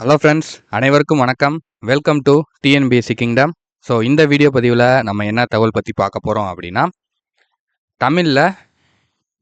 Hello friends, அனைவருக்கும் வணக்கம். Welcome to TNPSC kingdom. So இந்த வீடியோ பதிவில் நம்ம என்ன தகவல் பற்றி பார்க்க போகிறோம் அப்படின்னா, தமிழில்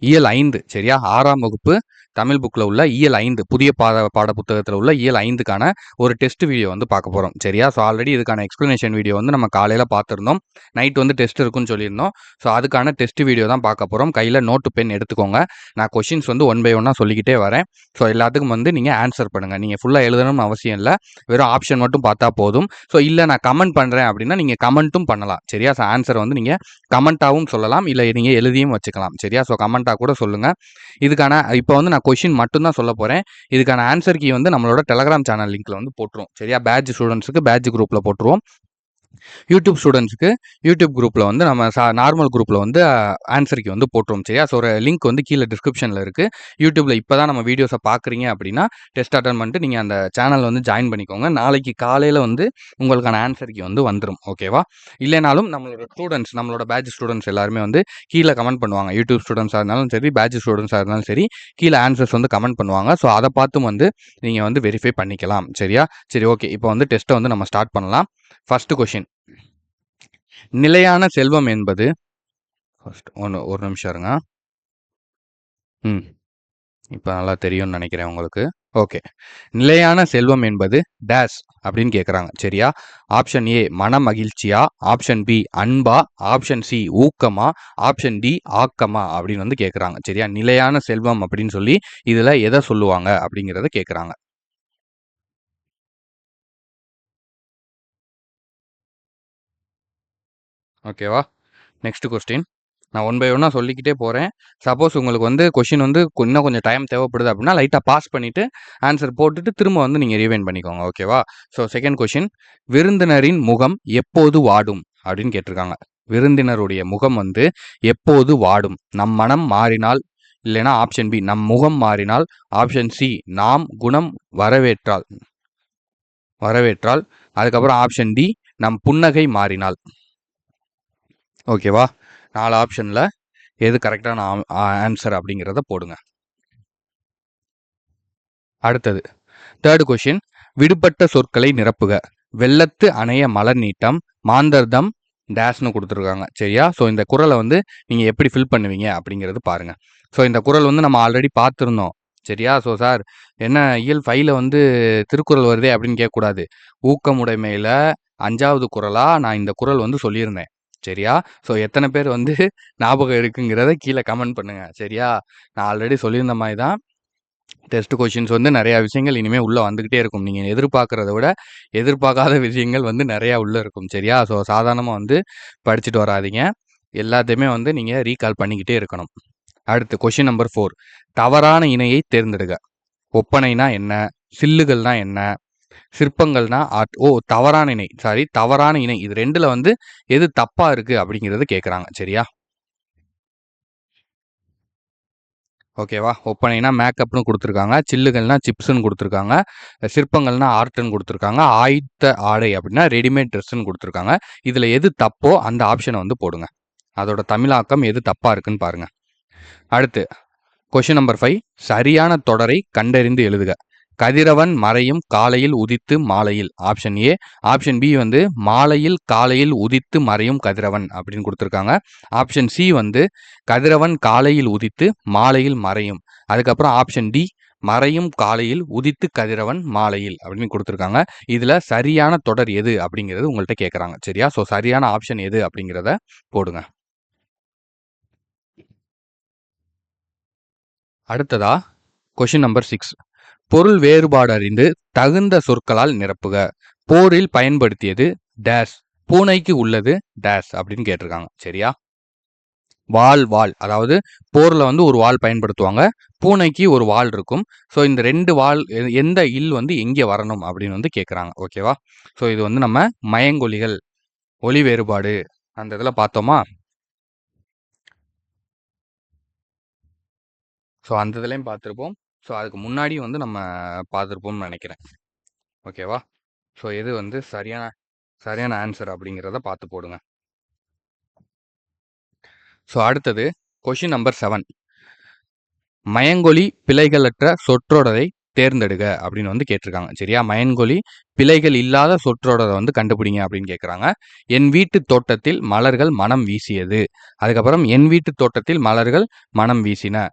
இயல் 5 சரியா, 6ஆம் வகுப்பு தமிழ் புக்கில் உள்ள இயல் 5 புதிய பாட புத்தகத்தில் உள்ள இயல் 5க்கான ஒரு டெஸ்ட் வீடியோ வந்து பார்க்க போகிறோம் சரியா. ஸோ ஆல்ரெடி இதுக்கான எக்ஸ்ப்ளனேஷன் வீடியோ வந்து நம்ம காலையில் பார்த்துருந்தோம். நைட் வந்து டெஸ்ட் இருக்குன்னு சொல்லியிருந்தோம். ஸோ அதுக்கான டெஸ்ட் வீடியோ தான் பார்க்க போகிறோம். கையில் நோட்டு பென் எடுத்துக்கோங்க. நான் கொஷின்ஸ் வந்து ஒன் பை ஒன்னாக சொல்லிக்கிட்டே வரேன். ஸோ எல்லாத்துக்கும் வந்து நீங்கள் ஆன்சர் பண்ணுங்கள். நீங்கள் ஃபுல்லாக எழுதணும்னு அவசியம் இல்லை, வெறும் ஆப்ஷன் மட்டும் பார்த்தா போதும். ஸோ இல்லை நான் கமெண்ட் பண்ணுறேன் அப்படின்னா நீங்கள் கமெண்ட்டும் பண்ணலாம் சரியா. ஸோ ஆன்சரை வந்து நீங்கள் கமெண்ட்டாகவும் சொல்லலாம், இல்லை நீங்கள் எழுதியும் வச்சுக்கலாம் சரியா. ஸோ கமெண்ட்டாக கூட சொல்லுங்கள். இதுக்கான இப்போ வந்து நான் கொஷின் மட்டும்தான் சொல்ல போகிறேன். இதுக்கான ஆன்சர் கீ வந்து நம்மளோட டெலகிராம் சேனல் லிங்க்ல வந்து போட்டுருவோம் சரியா. பேட்ச் ஸ்டூடெண்ட்ஸுக்கு பேட்ச் குரூப்பில் போட்டுருவோம். யூடியூப் ஸ்டூடெண்ட்ஸ்க்கு யூடியூப் குரூப்பில் வந்து நம்ம நார்மல் குரூப்பில் வந்து ஆன்சருக்கு வந்து போட்டுருவோம் சரியா. ஸோ ஒரு லிங்க் வந்து கீழே டிஸ்கிரிப்ஷனில் இருக்குது. யூடியூப்பில் இப்போ தான் நம்ம வீடியோஸை பார்க்குறீங்க அப்படின்னா டெஸ்ட் அட்டன் பண்ணிட்டு நீங்கள் அந்த சேனல் வந்து ஜாயின் பண்ணிக்கோங்க. நாளைக்கு காலையில் வந்து உங்களுக்கான ஆன்சருக்கு வந்து வந்துடும் ஓகேவா. இல்லைனாலும் நம்மளோட ஸ்டூடெண்ட்ஸ், நம்மளோட பேட்ச் ஸ்டூடெண்ட்ஸ் எல்லாருமே வந்து கீழே கமெண்ட் பண்ணுவாங்க. யூடியூப் ஸ்டூடெண்ட்ஸாக இருந்தாலும் சரி, பேட்ச் ஸ்டூடெண்ட்ஸாக இருந்தாலும் சரி, கீழே ஆன்சர்ஸ் வந்து கமெண்ட் பண்ணுவாங்க. ஸோ அதை பார்த்தும் வந்து நீங்கள் வந்து வெரிஃபை பண்ணிக்கலாம் சரியா. சரி ஓகே, இப்போ வந்து டெஸ்ட்டை வந்து நம்ம ஸ்டார்ட் பண்ணலாம். ஃபர்ஸ்ட் கொஷின், நிலையான செல்வம் என்பது ஒரு நிமிஷம் இருங்க. இப்போ நல்லா தெரியும்னு நினைக்கிறேன் உங்களுக்கு. ஓகே, நிலையான செல்வம் என்பது டேஷ் அப்படின்னு கேட்குறாங்க சரியா. ஆப்ஷன் ஏ மன மகிழ்ச்சியா, ஆப்ஷன் பி அன்பா, ஆப்ஷன் சி ஊக்கமா, ஆப்ஷன் டி ஆக்கமா அப்படின்னு வந்து கேட்குறாங்க சரியா. நிலையான செல்வம் அப்படின்னு சொல்லி இதில் எதை சொல்லுவாங்க அப்படிங்கிறத கேட்குறாங்க. ஓகேவா. நெக்ஸ்ட் கொஸ்டின், நான் ஒன் பை ஒன்னாக சொல்லிக்கிட்டே போகிறேன். சப்போஸ் உங்களுக்கு வந்து கொஷின் வந்து இன்னும் கொஞ்சம் டைம் தேவைப்படுது அப்படின்னா லைட்டாக பாஸ் பண்ணிவிட்டு ஆன்சர் போட்டுட்டு திரும்ப வந்து நீங்கள் ரீவைண்ட் பண்ணிக்கோங்க ஓகேவா. ஸோ செகண்ட் கொஷின், விருந்தினரின் முகம் எப்போது வாடும் அப்படின்னு கேட்டிருக்காங்க. விருந்தினருடைய முகம் வந்து எப்போது வாடும்? நம் மனம் மாறினால், இல்லைனா ஆப்ஷன் பி நம் முகம் மாறினால், ஆப்ஷன் சி நாம் குணம் வரவேற்றால், அதுக்கப்புறம் ஆப்ஷன் டி நம் புன்னகை மாறினால். ஓகேவா. 4 ஆப்ஷனில் எது கரெக்டான ஆன்சர் அப்படிங்கிறத போடுங்க. அடுத்தது தேர்ட் கொஷின், விடுபட்ட சொற்களை நிரப்புக. வெள்ளத்து அணைய மலர் நீட்டம், மாந்தர்தம் டேஷ்னு கொடுத்துருக்காங்க சரியா. ஸோ இந்த குறளை வந்து நீங்கள் எப்படி ஃபில் பண்ணுவீங்க அப்படிங்கிறது பாருங்கள். ஸோ இந்த குறள் வந்து நம்ம ஆல்ரெடி பார்த்துருந்தோம் சரியா. ஸோ சார் என்ன இயல் 5ல் வந்து திருக்குறள் வருதே அப்படின்னு கேட்கக்கூடாது. ஊக்கமுடைமையில் 5வது குறளாக நான் இந்த குறள் வந்து சொல்லியிருந்தேன் சரியா. ஸோ எத்தனை பேர் வந்து ஞாபகம் இருக்குங்கிறத கீழே கமெண்ட் பண்ணுங்க சரியா. நான் ஆல்ரெடி சொல்லியிருந்த மாதிரி தான் டெஸ்ட் கொஷின்ஸ் வந்து நிறையா விஷயங்கள் இனிமேல் உள்ளே வந்துக்கிட்டே இருக்கும். நீங்கள் எதிர்பார்க்குறத விட எதிர்பார்க்காத விஷயங்கள் வந்து நிறையா உள்ளே இருக்கும் சரியா. ஸோ சாதாரணமாக வந்து படிச்சுட்டு வராதிங்க, எல்லாத்தையுமே வந்து நீங்கள் ரீகால் பண்ணிக்கிட்டே இருக்கணும். அடுத்து கொஷின் நம்பர் 4, தவறான இணையை தேர்ந்தெடுக்க. ஒப்பனைனா என்ன, சில்லுகள்னா என்ன, சிற்பங்கள்னா ஆர்ட். தவறான இணை இது ரெண்டுல வந்து எது தப்பா இருக்கு அப்படிங்கிறது கேட்குறாங்க சரியா. ஓகேவா. ஒப்பனைனா மேக்கப்னு கொடுத்துருக்காங்க, சில்லுகள்னா சிப்ஸ்ன்னு கொடுத்துருக்காங்க, சிற்பங்கள்னா ஆர்ட்னு கொடுத்துருக்காங்க, ஆயத்த ஆடை அப்படின்னா ரெடிமேட் ட்ரெஸ்ன்னு கொடுத்துருக்காங்க. இதில் எது தப்போ அந்த ஆப்ஷனை வந்து போடுங்க. அதோட தமிழாக்கம் எது தப்பா இருக்குன்னு பாருங்க. அடுத்து கொஷின் நம்பர் 5, சரியான தொடரை கண்டறிந்து எழுதுக. கதிரவன் மறையும் காலையில் உதித்து மாலையில், ஆப்ஷன் ஏ. ஆப்ஷன் பி வந்து மாலையில் காலையில் உதித்து மறையும் கதிரவன் அப்படின்னு கொடுத்துருக்காங்க. ஆப்ஷன் சி வந்து கதிரவன் காலையில் உதித்து மாலையில் மறையும். அதுக்கப்புறம் ஆப்ஷன் டி மறையும் காலையில் உதித்து கதிரவன் மாலையில் அப்படின்னு கொடுத்துருக்காங்க. இதில் சரியான தொடர் எது அப்படிங்கிறது உங்கள்கிட்ட கேட்குறாங்க சரியா. ஸோ சரியான ஆப்ஷன் எது அப்படிங்கிறத போடுங்க. அடுத்ததா கொஷின் நம்பர் 6, பொருள் வேறுபாடு அறிந்து தகுந்த சொற்களால் நிரப்புக. போரில் பயன்படுத்தியது டேஷ், பூனைக்கு உள்ளது டேஷ் அப்படின்னு கேட்டிருக்காங்க சரியா. வால் அதாவது போரில் வந்து ஒரு வால் பயன்படுத்துவாங்க, பூனைக்கு ஒரு வால் இருக்கும். ஸோ இந்த ரெண்டு வால் எந்த இல் வந்து எங்கே வரணும் அப்படின்னு வந்து கேட்குறாங்க ஓகேவா. ஸோ இது வந்து நம்ம மயங்கொலிகள், ஒலி வேறுபாடு அந்த இதில் பார்த்தோமா. ஸோ அந்த இதுலேயும் பார்த்துருப்போம். ஸோ அதுக்கு முன்னாடி வந்து நம்ம பார்த்துருப்போம்னு நினைக்கிறேன் ஓகேவா. ஸோ எது வந்து சரியான ஆன்சர் அப்படிங்கிறத பார்த்து போடுங்க. ஸோ அடுத்தது கொஷின் நம்பர் 7, மயங்கொலி பிழைகளற்ற சொற்றொடரை தேர்ந்தெடுக அப்படின்னு வந்து கேட்டிருக்காங்க. சரியா? மயன்கொலி பிழைகள் இல்லாத சொற்றொடரை வந்து கண்டுபிடிங்க அப்படின்னு கேட்குறாங்க. என் வீட்டு தோட்டத்தில் மலர்கள் மனம் வீசியது. அதுக்கப்புறம் என் வீட்டு தோட்டத்தில் மலர்கள் மனம் வீசின.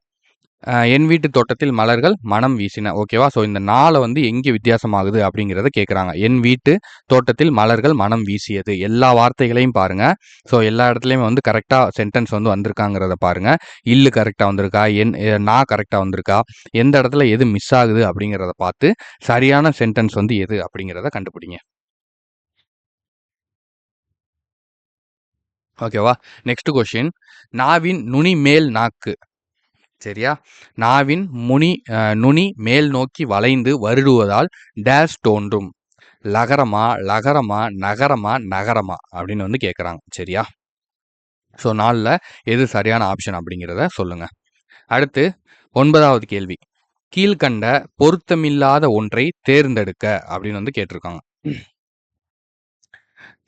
என் வீட்டு தோட்டத்தில் மலர்கள் மனம் வீசின. ஓகேவா? ஸோ இந்த 4 வந்து எங்கே வித்தியாசமாகுது அப்படிங்கிறத கேட்குறாங்க. என் வீட்டு தோட்டத்தில் மலர்கள் மனம் வீசியது. எல்லா வார்த்தைகளையும் பாருங்க. ஸோ எல்லா இடத்துலையுமே வந்து கரெக்டாக சென்டென்ஸ் வந்து வந்திருக்காங்கிறத பாருங்க. இல்லு கரெக்டாக வந்திருக்கா, நான் கரெக்டாக வந்திருக்கா, எந்த இடத்துல எது மிஸ் ஆகுது அப்படிங்கிறத பார்த்து சரியான சென்டென்ஸ் வந்து எது அப்படிங்கிறத கண்டுபிடிங்க. ஓகேவா? Next question. நாவின் நுனி மேல் நாக்கு. சரியா? நாவின் நுனி மேல் நோக்கி வளைந்து வருடுவதால் டேஷ் தோன்றும். லகரமா, லகரமா, நகரமா, நகரமா அப்படின்னு வந்து கேட்குறாங்க. சரியா? ஸோ 4ல் எது சரியான ஆப்ஷன் அப்படிங்கிறத சொல்லுங்க. அடுத்து 9வது கேள்வி. கீழ்கண்ட பொருத்தமில்லாத ஒன்றை தேர்ந்தெடுக்க அப்படின்னு வந்து கேட்டிருக்காங்க.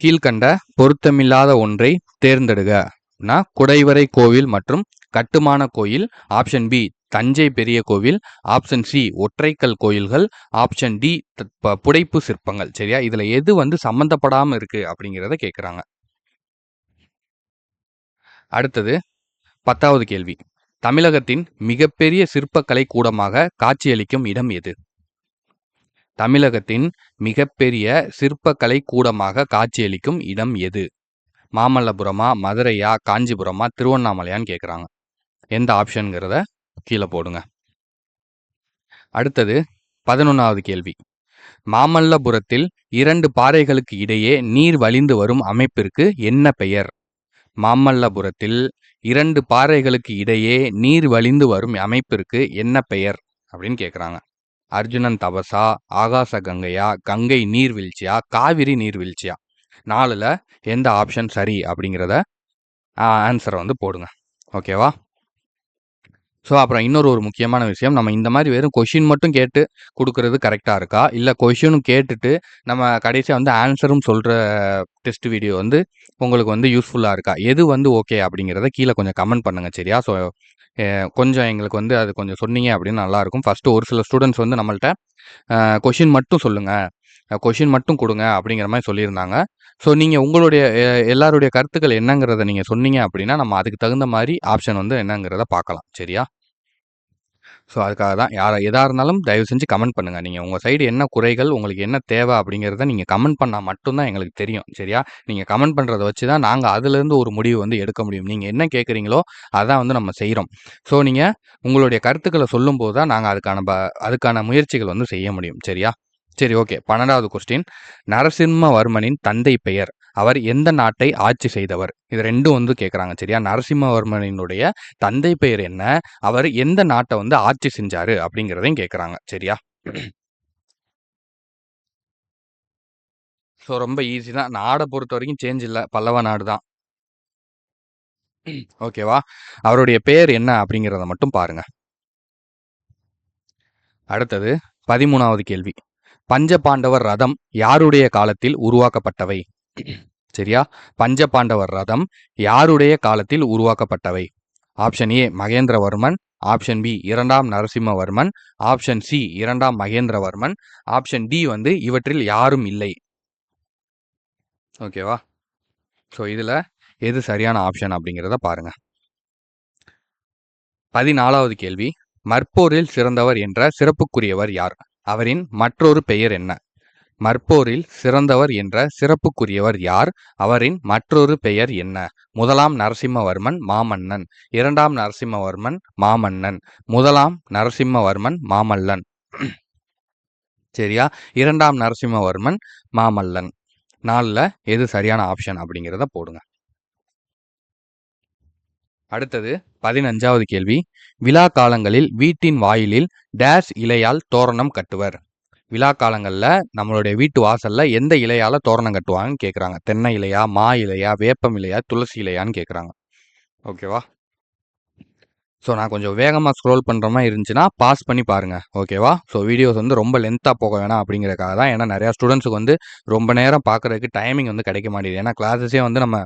கீழ்கண்ட பொருத்தமில்லாத ஒன்றை தேர்ந்தெடுகனா குடைவரை கோவில் மற்றும் கட்டுமான கோயில். ஆப்ஷன் பி தஞ்சை பெரிய கோவில். ஆப்ஷன் சி ஒற்றைக்கல் கோயில்கள். ஆப்ஷன் டி புடைப்பு சிற்பங்கள். சரியா? இதுல எது வந்து சம்பந்தப்படாம இருக்கு அப்படிங்கிறத கேட்குறாங்க. அடுத்தது 10வது கேள்வி. தமிழகத்தின் மிகப்பெரிய சிற்பக்கலை கூடமாக காட்சியளிக்கும் இடம் எது? தமிழகத்தின் மிகப்பெரிய சிற்பக்கலை கூடமாக காட்சியளிக்கும் இடம் எது? மாமல்லபுரமா, மதுரையா, காஞ்சிபுரமா, திருவண்ணாமலையான்னு கேட்குறாங்க. எந்த ஆப்ஷனுங்கிறத கீழே போடுங்க. அடுத்தது 11வது கேள்வி. மாமல்லபுரத்தில் 2 பாறைகளுக்கு இடையே நீர் வழிந்து வரும் அமைப்பிற்கு என்ன பெயர்? மாமல்லபுரத்தில் 2 பாறைகளுக்கு இடையே நீர் வழிந்து வரும் அமைப்பிற்கு என்ன பெயர் அப்படின்னு கேட்குறாங்க. அர்ஜுனன் தபசா, ஆகாச கங்கையா, கங்கை நீர்வீழ்ச்சியா, காவிரி நீர்வீழ்ச்சியா? 4ல் எந்த ஆப்ஷன் சரி அப்படிங்கிறத ஆன்சரை வந்து போடுங்க. ஓகேவா? ஸோ அப்புறம் இன்னொரு முக்கியமான விஷயம், நம்ம இந்த மாதிரி வெறும் கொஷின் மட்டும் கேட்டு கொடுக்கறது கரெக்டாக இருக்கா, இல்லை கொஷினும் கேட்டுட்டு நம்ம கடைசியாக வந்து ஆன்சரும் சொல்கிற டெஸ்ட் வீடியோ வந்து உங்களுக்கு வந்து யூஸ்ஃபுல்லாக இருக்கா, எது வந்து ஓகே அப்படிங்கிறத கீழே கொஞ்சம் கமெண்ட் பண்ணுங்கள். சரியா? ஸோ கொஞ்சம் எங்களுக்கு வந்து அது கொஞ்சம் சொன்னீங்க அப்படின்னு நல்லாயிருக்கும். ஃபஸ்ட்டு ஒரு சில ஸ்டூடெண்ட்ஸ் வந்து நம்மள்ட்ட கொஷின் மட்டும் சொல்லுங்கள், கொஷின் மட்டும் கொடுங்க அப்படிங்கிற மாதிரி சொல்லியிருந்தாங்க. ஸோ நீங்கள் உங்களுடைய எல்லாருடைய கருத்துக்கள் என்னங்கிறத நீங்கள் சொன்னீங்க அப்படின்னா நம்ம அதுக்கு தகுந்த மாதிரி ஆப்ஷன் வந்து என்னங்கிறத பார்க்கலாம். சரியா? ஸோ அதுக்காக தான் எதாக இருந்தாலும் தயவு செஞ்சு கமெண்ட் பண்ணுங்கள். நீங்கள் உங்கள் சைடு என்ன குறைகள், உங்களுக்கு என்ன தேவை அப்படிங்கிறத நீங்கள் கமெண்ட் பண்ணால் மட்டும்தான் எங்களுக்கு தெரியும். சரியா? நீங்கள் கமெண்ட் பண்ணுறத வச்சு தான் நாங்கள் அதுலேருந்து ஒரு முடிவு வந்து எடுக்க முடியும். நீங்கள் என்ன கேட்குறீங்களோ அதான் வந்து நம்ம செய்கிறோம். ஸோ நீங்கள் உங்களுடைய கருத்துக்களை சொல்லும்போது தான் நாங்கள் அதுக்கான முயற்சிகள் வந்து செய்ய முடியும். சரியா? சரி, ஓகே. 12வது கொஸ்டின். நரசிம்மவர்மனின் தந்தை பெயர். அவர் எந்த நாட்டை ஆட்சி செய்தவர்? இது 2ம் வந்து கேட்குறாங்க. சரியா? நரசிம்மவர்மனினுடைய தந்தை பெயர் என்ன, அவர் எந்த நாட்டை வந்து ஆட்சி செஞ்சாரு அப்படிங்கிறதையும் கேட்குறாங்க. சரியா? ஸோ ரொம்ப ஈஸி தான். நாடை பொறுத்த வரைக்கும் சேஞ்ச் இல்லை, பல்லவ நாடு தான். ஓகேவா? அவருடைய பெயர் என்ன அப்படிங்கிறத மட்டும் பாருங்க. அடுத்தது 13வது கேள்வி. பஞ்சபாண்டவர் ரதம் யாருடைய காலத்தில் உருவாக்கப்பட்டவை? சரியா? பஞ்சபாண்டவர் ரதம் யாருடைய காலத்தில் உருவாக்கப்பட்டவை? Option A Mahendravarman. Option B 2ஆம் நரசிம்மவர்மன். ஆப்ஷன் சி 2ஆம் மகேந்திரவர்மன். ஆப்ஷன் டி வந்து இவற்றில் யாரும் இல்லை. ஓகேவா? ஸோ இதில் எது சரியான ஆப்ஷன் அப்படிங்கிறத பாருங்க. 14வது கேள்வி. மற்போரில் சிறந்தவர் என்ற சிறப்புக்குரியவர் யார்? அவரின் மற்றொரு பெயர் என்ன? மற்போரில் சிறந்தவர் என்ற சிறப்புக்குரியவர் யார்? அவரின் மற்றொரு பெயர் என்ன? 1ஆம் நரசிம்மவர்மன் மாமன்னன். 2ஆம் நரசிம்மவர்மன் மாமன்னன். 1ஆம் நரசிம்மவர்மன் மாமல்லன். சரியா? 2ஆம் நரசிம்மவர்மன் மாமல்லன். 4ல் எது சரியான ஆப்ஷன் அப்படிங்கிறத போடுங்க. அடுத்தது 15வது கேள்வி. விழா காலங்களில் வீட்டின் வாயிலில் டேஷ் இலையால் தோரணம் கட்டுவர். விழா காலங்களில் நம்மளுடைய வீட்டு வாசலில் எந்த இலையால் தோரணம் கட்டுவாங்கன்னு கேட்குறாங்க. தென்னை இலையா, மா இலையா, வேப்பம் இலையா, துளசி இலையான்னு கேட்குறாங்க. ஓகேவா? ஸோ நான் கொஞ்சம் வேகமாக ஸ்க்ரோல் பண்ணுற மாதிரி இருந்துச்சுன்னா பாஸ் பண்ணி பாருங்கள். ஓகேவா? ஸோ வீடியோஸ் வந்து ரொம்ப லென்த்தாக போக வேணாம் அப்படிங்கிறதுக்காக தான். ஏன்னா நிறையா ஸ்டூடெண்ட்ஸுக்கு வந்து ரொம்ப நேரம் பார்க்குறதுக்கு டைமிங் வந்து கிடைக்க மாட்டேங்குது. ஏன்னா கிளாஸஸே வந்து நம்ம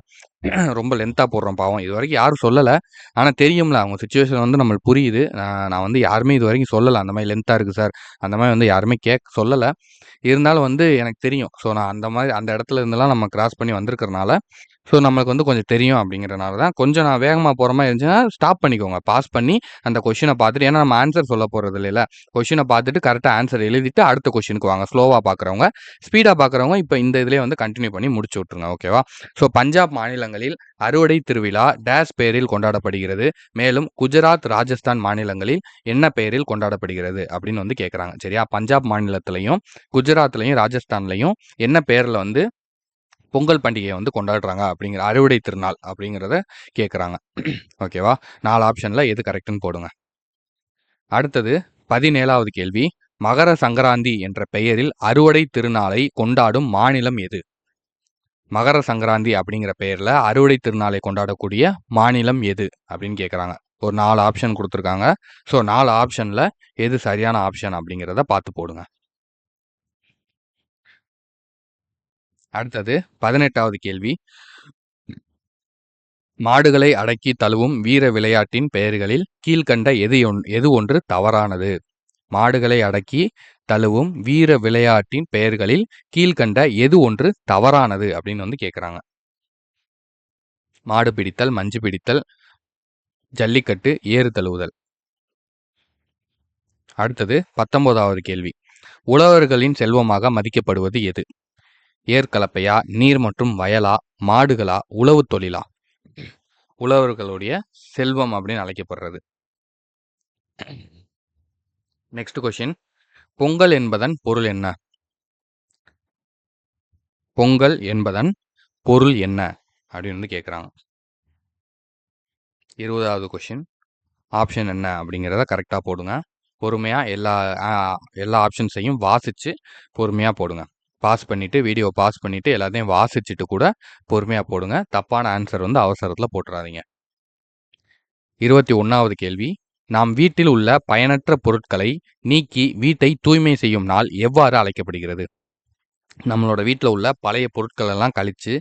ரொம்ப லென்த்தா போடுறோம் பாவம். இதுவரைக்கும் யாரும் சொல்லல. ஆனா தெரியும்ல அவங்க சிச்சுவேஷன் வந்து நம்மளுக்கு புரியுது. நான் வந்து யாருமே இதுவரைக்கும் சொல்லல. அந்த மாரி லென்த்தா இருக்கு சார். அந்த மாரி வந்து யாருமே சொல்லல. இருந்தாலும் வந்து எனக்கு தெரியும். ஸோ நான் அந்த மாரி அந்த இடத்துல இருந்தெல்லாம் நம்ம கிராஸ் பண்ணி வந்திருக்கிறனால, ஸோ நம்மளுக்கு வந்து கொஞ்சம் தெரியும் அப்படிங்கிறனால தான், கொஞ்சம் நான் வேகமா போற மாரி இருந்துச்சுன்னா, ஸ்டாப் பண்ணிக்கோங்க. பாஸ் பண்ணி அந்த கொஸ்டின பார்த்துட்டு ஏன்னா நம்ம ஆன்சர் சொல்ல போறது இல்லைல்ல. கொஸ்டின பார்த்துட்டு கரெக்ட்டா ஆன்சர் எழுதிட்டு அடுத்த கொஸ்டினுக்கு வாங்க. ஸ்லோவா பார்க்குறவங்க. ஸ்பீடா பார்க்குறவங்க இப்ப இந்த இதுலயே வந்து கன்டின்யூ பண்ணி முடிச்சு விட்டுருங்க. ஓகேவா? ஸோ பஞ்சாப் மாநிலங்களில் அறுவடை திருவிழா டேஸ் பெயரில் கொண்டாடப்படுகிறது. மேலும் குஜராத், ராஜஸ்தான் மாநிலங்களில் என்ன பெயரில் கொண்டாடப்படுகிறது? அப்படின்னு வந்து கேட்குறாங்க. சரியா? பஞ்சாப் மாநிலத்திலயும், குஜராத்லயும், ராஜஸ்தான்லயும் என்ன பெயர்ல வந்து பொங்கல் பண்டிகையை வந்து கொண்டாடுறாங்க அப்படிங்கிற அறுவடை திருநாள் அப்படிங்கிறத கேட்குறாங்க. ஓகேவா? 4 ஆப்ஷன்ல எது கரெக்ட்ன்னு போடுங்க. அடுத்தது 17வது கேள்வி. மகர சங்கராந்தி என்ற பெயரில் அறுவடை திருநாளை கொண்டாடும் மாநிலம் எது? மகர சங்கராந்தி அப்படிங்கிற பெயர்ல அறுவடை திருநாளை கொண்டாடக்கூடிய மாநிலம் எது அப்படின்னு கேட்குறாங்க. ஒரு 4 ஆப்ஷன் குடுத்துருக்காங்க. ஸோ 4 ஆப்ஷன்ல எது சரியான ஆப்ஷன் அப்படிங்கிறத பார்த்து போடுங்க. அடுத்தது 18வது கேள்வி. மாடுகளை அடக்கி தழுவும் வீர விளையாட்டின் பெயர்களில் கீழ்க்கண்ட எது ஒன்று தவறானது? மாடுகளை அடக்கி தழுவும் வீர விளையாட்டின் பெயர்களில் கீழ்க்கண்ட எது ஒன்று தவறானது அப்படின்னு வந்து கேட்குறாங்க. மாடு பிடித்தல், மஞ்சு பிடித்தல், ஜல்லிக்கட்டு, ஏறு தழுவுதல். அடுத்தது 19வது கேள்வி. உழவர்களின் செல்வமாக மதிக்கப்படுவது எது? ஏர்கலப்பையா, நீர் மற்றும் வயலா, மாடுகளா, உழவு தொழிலா? உழவர்களுடைய செல்வம் அப்படின்னு அழைக்கப்படுறது. Next question. பொங்கல் என்பதன் பொருள் என்ன? பொங்கல் என்பதன் பொருள் என்ன அப்படின்னு வந்து கேட்குறாங்க. 20வது கொஸ்டின். ஆப்ஷன் என்ன அப்படிங்கிறத கரெக்டாக போடுங்க. பொறுமையா எல்லா ஆப்ஷன்ஸையும் வாசிச்சு பொறுமையா போடுங்க. வீடியோ பாஸ் பண்ணிட்டு எல்லாத்தையும் வாசிச்சுட்டு கூட பொறுமையா போடுங்க. தப்பான ஆன்சர் வந்து அவசரத்துல போட்டுறாதீங்க. 21வது கேள்வி. நாம் வீட்டில் உள்ள பயனற்ற பொருட்களை நீக்கி வீட்டை தூய்மை செய்யும் நாள் எவ்வாறு அழைக்கப்படுகிறது? நம்மளோட வீட்ல உள்ள பழைய பொருட்கள் எல்லாம் கழிச்சு,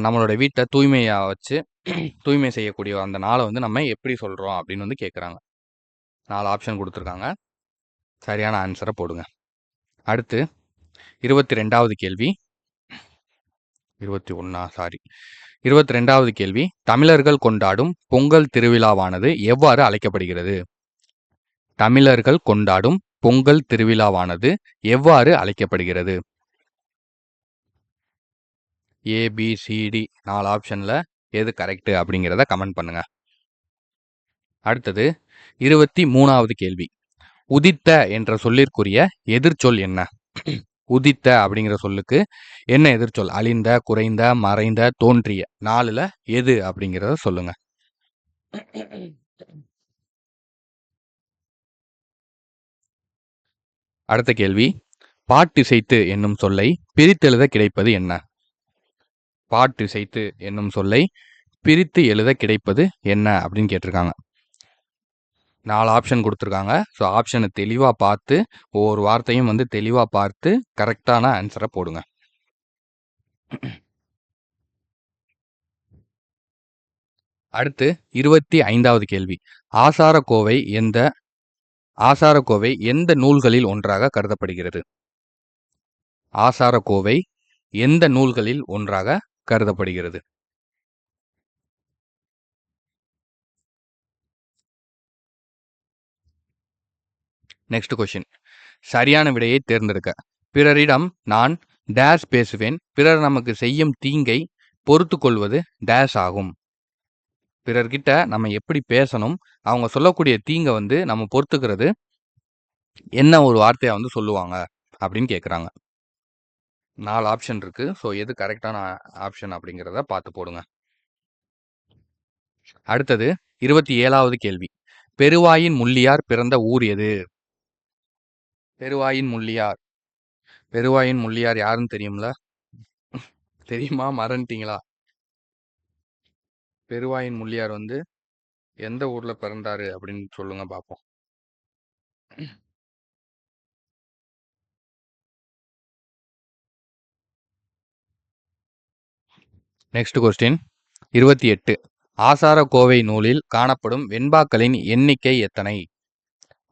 நம்மளோட வீட்ட தூய்மையா வச்சு தூய்மை செய்யக்கூடிய அந்த நாள வந்து நம்ம எப்படி சொல்றோம் அப்படின்னு வந்து கேட்குறாங்க. 4 ஆப்ஷன் குடுத்துருக்காங்க. சரியான ஆன்சர போடுங்க. அடுத்து 22வது கேள்வி. 21 சாரி. 22வது கேள்வி. தமிழர்கள் கொண்டாடும் பொங்கல் திருவிழாவானது எவ்வாறு அழைக்கப்படுகிறது? தமிழர்கள் கொண்டாடும் பொங்கல் திருவிழாவானது எவ்வாறு அழைக்கப்படுகிறது? ஏ, பி, சி, டி 4 ஆப்ஷன்ல எது கரெக்ட் அப்படிங்கிறத கமெண்ட் பண்ணுங்க. அடுத்தது 23வது கேள்வி. உதித்த என்ற சொல்லிற்குரிய எதிர்ச்சொல் என்ன? உதித்த அப்படிங்கிற சொல்லுக்கு என்ன எதிர்ச்சொல்? அழிந்த, குறைந்த, மறைந்த, தோன்றிய 4ல எது அப்படிங்கிறத சொல்லுங்க. அடுத்த கேள்வி. பாட்டிசைத்து என்னும் சொல்லை பிரித்தெழுத கிடைப்பது என்ன? பாட்டிசைத்து என்னும் சொல்லை பிரித்து எழுத கிடைப்பது என்ன அப்படின்னு கேட்டிருக்காங்க. 4 ஆப்ஷன் குடுத்துருக்காங்க. ஸோ ஆப்ஷன தெளிவா பார்த்து, ஒவ்வொரு வார்த்தையும் வந்து தெளிவா பார்த்து, கரெக்ட்டான ஆன்ஸர போடுங்க. அடுத்து 25வது கேள்வி. ஆசாரக்கோவை எந்த நூல்களில் ஒன்றாக கருதப்படுகிறது? ஆசாரக்கோவை எந்த நூல்களில் ஒன்றாக கருதப்படுகிறது? Next question. சரியான விடையை தேர்ந்தெடுக்க. பிறரிடம் நான் டேஷ் பேசுவேன். பிறர் நமக்கு செய்யும் தீங்கை பொறுத்துக் கொள்வது டேஷ் ஆகும். பிறர்கிட்ட நம்ம எப்படி பேசணும்? அவங்க சொல்லக்கூடிய தீங்க வந்து நம்ம பொறுத்துக்கிறது என்ன ஒரு வார்த்தையா வந்து சொல்லுவாங்க? அப்படின்னு கேட்குறாங்க. 4 ஆப்ஷன் இருக்கு. ஸோ எது கரெக்ட்டான ஆப்ஷன் அப்படிங்கிறத பார்த்து போடுங்க. அடுத்தது 27வது கேள்வி. பெருவாயின் முள்ளியார் பிறந்த ஊர் எது? பெருவாயின் முள்ளியார். பெருவாயின் முள்ளியார் யாருன்னு தெரியும்ல? தெரியுமா? மறந்துட்டீங்களா? பெருவாயின் முள்ளியார் வந்து எந்த ஊர்ல பிறந்தாரு அப்படின்னு சொல்லுங்க பார்ப்போம். Next question. 28. ஆசாரக்கோவை நூலில் காணப்படும் வெண்பாக்களின் எண்ணிக்கை எத்தனை?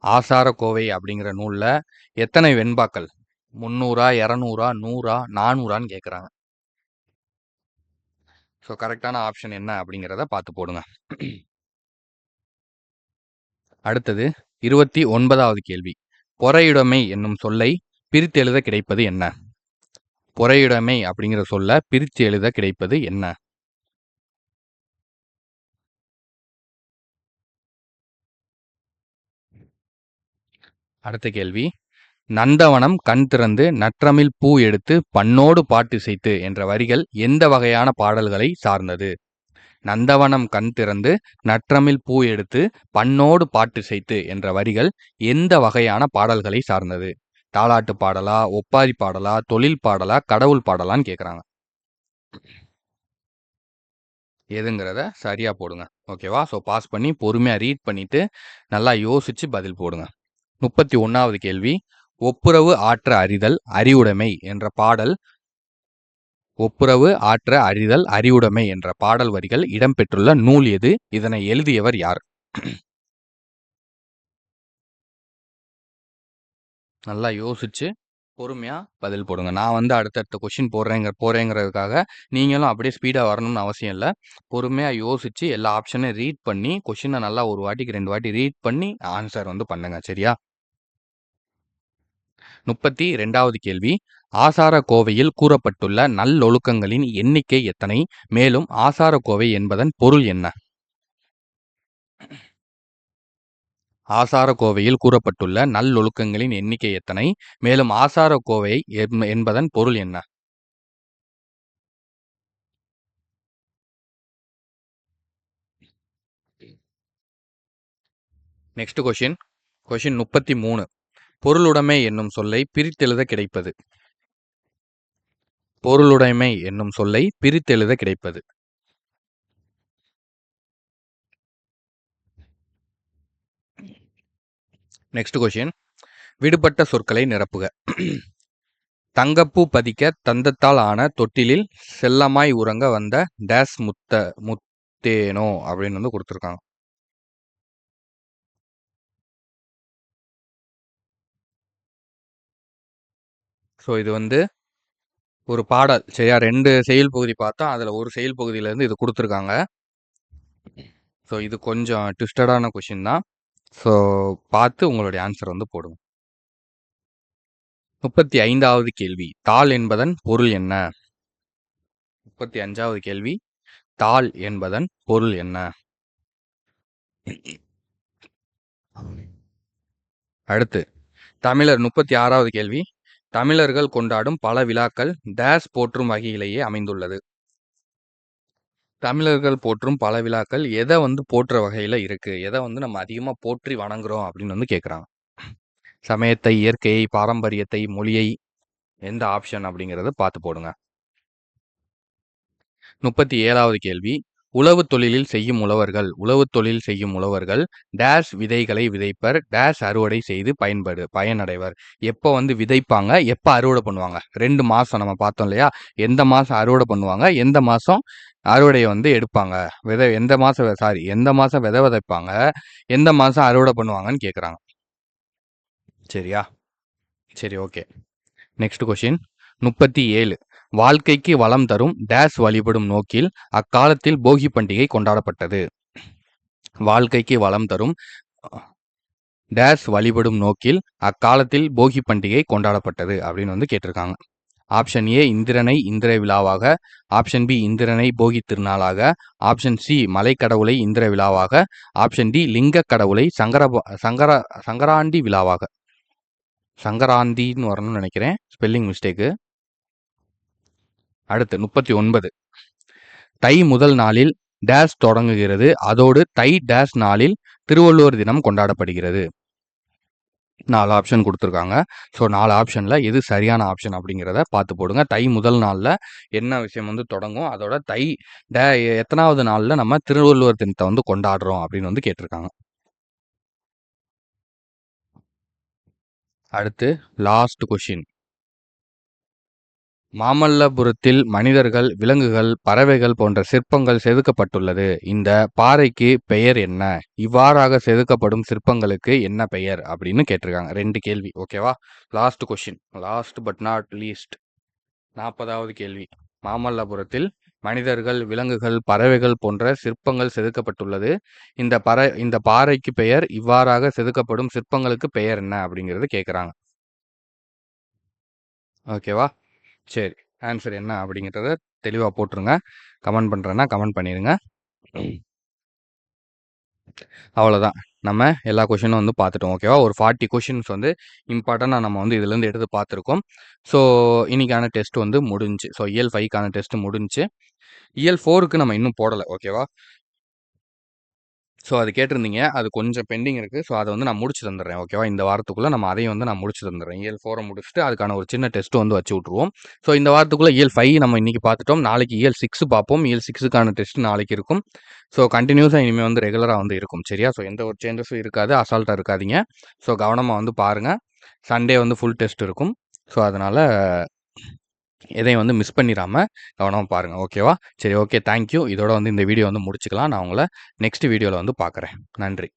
ஆசாரக்கோவை அப்படிங்கிற நூல்ல எத்தனை வெண்பாக்கள்? 300, 200, 100, 400ன்னு கேட்குறாங்க. ஸோ கரெக்டான ஆப்ஷன் என்ன அப்படிங்கிறத பார்த்து போடுங்க. அடுத்தது 29வது கேள்வி. பொறையுடைமை என்னும் சொல்லை பிரித்து எழுத கிடைப்பது என்ன? பொறையுடைமை அப்படிங்கிற சொல்ல பிரித்து எழுத கிடைப்பது என்ன? அடுத்த கேள்வி. நந்தவனம் கண் திறந்து நற்றமிழ் பூ எடுத்து பண்ணோடு பாட்டிசைத்து என்ற வரிகள் எந்த வகையான பாடல்களை சார்ந்தது? நந்தவனம் கண் திறந்து நற்றமிழ் பூ எடுத்து பண்ணோடு பாட்டிசைத்து என்ற வரிகள் எந்த வகையான பாடல்களை சார்ந்தது? தாலாட்டு பாடலா, ஒப்பாரி பாடலா, தொழில் பாடலா, கடவுள் பாடலான்னு கேட்குறாங்க. எதுங்கிறத சரியா போடுங்க. ஓகேவா? ஸோ பாஸ் பண்ணி பொறுமையாக ரீட் பண்ணிட்டு நல்லா யோசிச்சு பதில் போடுங்க. 31வது கேள்வி. ஒப்புரவு ஆற்ற அறிதல் அறிவுடைமை என்ற பாடல் ஒப்புரவு ஆற்ற அறிதல் அறிவுடைமை என்ற பாடல் வரிகள் இடம்பெற்றுள்ள நூல் எது? இதனை எழுதியவர் யார்? நல்லா யோசிச்சு பொறுமையா பதில் போடுங்க. நான் வந்து அடுத்தடுத்த கொஸ்டின் போறேங்கிறதுக்காக நீங்களும் அப்படியே ஸ்பீடா வரணும்னு அவசியம் இல்லை. பொறுமையா யோசிச்சு எல்லா ஆப்ஷனையும் ரீட் பண்ணி கொஸ்டினை நல்லா ஒரு வாட்டிக்கு 2 வாட்டி ரீட் பண்ணி ஆன்சர் வந்து பண்ணுங்க. சரியா? 32வது கேள்வி. ஆசாரக்கோவையில் கூறப்பட்டுள்ள நல்லொழுக்கங்களின் எண்ணிக்கை எத்தனை? மேலும் ஆசாரக்கோவை என்பதன் பொருள் என்ன? ஆசாரக்கோவையில் கூறப்பட்டுள்ள நல்லொழுக்கங்களின் எண்ணிக்கை எத்தனை? மேலும் ஆசாரக்கோவை என்பதன் பொருள் என்ன? Next question. கொஸ்டின் 33. பொருளுடைமை என்னும் சொல்லை பிரித்தெழுத கிடைப்பது? பொருளுடைமை என்னும் சொல்லை பிரித்தெழுத கிடைப்பது? Next question. விடுபட்ட சொற்களை நிரப்புக. தங்கப்பூ பதிக்க தந்தத்தால் ஆன தொட்டிலில் செல்லமாய் உறங்க வந்த டேஸ் முத்தேனோ அப்படின்னு வந்து கொடுத்துருக்காங்க. ஸோ இது வந்து ஒரு பாடல். சரியா? 2 செயல் பகுதி பார்த்தா அதில் ஒரு செயல் பகுதியிலேருந்து இது கொடுத்துருக்காங்க. ஸோ இது கொஞ்சம் ட்விஸ்டடான கொஷின் தான். ஸோ பார்த்து உங்களுடைய ஆன்சர் வந்து போடுங்க. 35வது கேள்வி. தாள் என்பதன் பொருள் என்ன? 35வது கேள்வி. தாள் என்பதன் பொருள் என்ன? அடுத்து தமிழர் 36வது கேள்வி. தமிழர்கள் கொண்டாடும் பல விழாக்கள் டேஸ் போற்றும் வகையிலேயே அமைந்துள்ளது. தமிழர்கள் போற்றும் பல விழாக்கள் எதை வந்து போற்ற வகையில் இருக்கு? எதை வந்து நம்ம அதிகமாக போற்றி வணங்குறோம் அப்படின்னு வந்து கேட்குறாங்க. சமயத்தை, இயற்கையை, பாரம்பரியத்தை, மொழியை, எந்த ஆப்ஷன் அப்படிங்கிறத பார்த்து போடுங்க. 37வது கேள்வி. உழவு தொழிலில் செய்யும் உழவர்கள் டேஸ் விதைகளை விதைப்பர், டேஸ் அறுவடை செய்து பயனடைவர். எப்போ வந்து விதைப்பாங்க, எப்போ அறுவடை பண்ணுவாங்க? 2 மாதம் நம்ம பார்த்தோம் இல்லையா? எந்த மாதம் அறுவடை பண்ணுவாங்க, எந்த மாதம் அறுவடையை வந்து எடுப்பாங்க? எந்த மாதம் விதை விதைப்பாங்க, எந்த மாதம் அறுவடை பண்ணுவாங்கன்னு கேட்குறாங்க. சரியா? சரி, ஓகே. Next question. 37. வாழ்க்கைக்கு வளம் தரும் டேஸ் வழிபடும் நோக்கில் அக்காலத்தில் போகி பண்டிகை கொண்டாடப்பட்டது. வாழ்க்கைக்கு வளம் தரும் டேஸ் வழிபடும் நோக்கில் அக்காலத்தில் போகி பண்டிகை கொண்டாடப்பட்டது அப்படின்னு வந்து கேட்டிருக்காங்க. ஆப்ஷன் ஏ இந்திரனை இந்திர விழாவாக, ஆப்ஷன் பி இந்திரனை போகி திருநாளாக, ஆப்ஷன் சி மலைக்கடவுளை இந்திர விழாவாக, ஆப்ஷன் டி லிங்க கடவுளை சங்கராண்டி விழாவாக. சங்கராந்தின்னு வரணும்னு நினைக்கிறேன், ஸ்பெல்லிங் மிஸ்டேக்கு. அடுத்து 39. தை முதல் நாளில் டேஸ் தொடங்குகிறது, அதோடு தை டேஸ் நாளில் திருவள்ளுவர் தினம் கொண்டாடப்படுகிறது. 4 ஆப்ஷன் கொடுத்துருக்காங்க. ஸோ 4 ஆப்ஷனில் எது சரியான ஆப்ஷன் அப்படிங்கிறத பார்த்து போடுங்க. தை முதல் நாளில் என்ன விஷயம் வந்து தொடங்கும், அதோட எத்தனாவது நாளில் நம்ம திருவள்ளுவர் தினத்தை வந்து கொண்டாடுறோம் அப்படின்னு வந்து கேட்டிருக்காங்க. அடுத்து லாஸ்ட் கொஷின். மாமல்லபுரத்தில் மனிதர்கள், விலங்குகள், பறவைகள் போன்ற சிற்பங்கள் செதுக்கப்பட்டுள்ளது. இந்த பாறைக்கு பெயர் என்ன? இவ்வாறாக செதுக்கப்படும் சிற்பங்களுக்கு என்ன பெயர்? அப்படின்னு கேட்டிருக்காங்க. 2 கேள்வி. ஓகேவா? Last question. Last but not least. 40வது கேள்வி. மாமல்லபுரத்தில் மனிதர்கள், விலங்குகள், பறவைகள் போன்ற சிற்பங்கள் செதுக்கப்பட்டுள்ளது. இந்த பாறைக்கு பெயர், இவ்வாறாக செதுக்கப்படும் சிற்பங்களுக்கு பெயர் என்ன? அப்படிங்கிறது கேட்குறாங்க. ஓகேவா? சரி. ஆன்சர் என்ன அப்படிங்கிறத தெளிவா போட்டுருங்க. கமெண்ட் பண்றேன்னா கமெண்ட் பண்ணிருங்க. அவ்வளோதான். நம்ம எல்லா கொஷினும் வந்து பார்த்துட்டோம். ஓகேவா? ஒரு 40 கொஷின்ஸ் வந்து இம்பார்ட்டன்ட்டா நம்ம வந்து இதுலேருந்து எடுத்து பார்த்துருக்கோம். ஸோ, இன்னைக்கான டெஸ்ட் வந்து முடிஞ்சுச்சு. ஸோ, இயல் 5க்கான டெஸ்ட் முடிஞ்சுச்சு. இயல் 4க்கு நம்ம இன்னும் போடல. ஓகேவா? ஸோ, அது கேட்டிருந்தீங்க. அது கொஞ்சம் பெண்டிங் இருக்கு. ஸோ, அத வந்து நான் முடிச்சு தந்துடுறேன். ஓகேவா? இந்த வாரத்துக்குள்ள நம்ம அதையும் வந்து நான் முடிச்சு தந்துடுறேன். இயல் 4 முடிச்சுட்டு அதுக்கான ஒரு சின்ன டெஸ்ட் வந்து வச்சு விட்டுருவோம். ஸோ, இந்த வாரத்துக்குள்ள இயல் 5 நம்ம இன்னைக்கு பார்த்துட்டோம். நாளைக்கு இயல் 6 பார்ப்போம். இயல் 6க்கான டெஸ்ட் நாளைக்கு இருக்கும். ஸோ, கன்டினியூஸா இனிமே வந்து ரெகுலரா வந்து இருக்கும். சரியா? ஸோ, எந்த ஒரு சேஞ்சஸும் இருக்காது. அசால்ட்டா இருக்காதீங்க. ஸோ, கவனமா வந்து பாருங்க. சண்டே வந்து ஃபுல் டெஸ்ட் இருக்கும். ஸோ, அதனால எதையும் வந்து மிஸ் பண்ணிராம கவனமா பாருங்க. ஓகேவா? சரி, ஓகே. Thank you. இதோட வந்து இந்த வீடியோ வந்து முடிச்சுக்கலாம். நான் உங்கள நெக்ஸ்ட் வீடியோல வந்து பார்க்குறேன். நன்றி.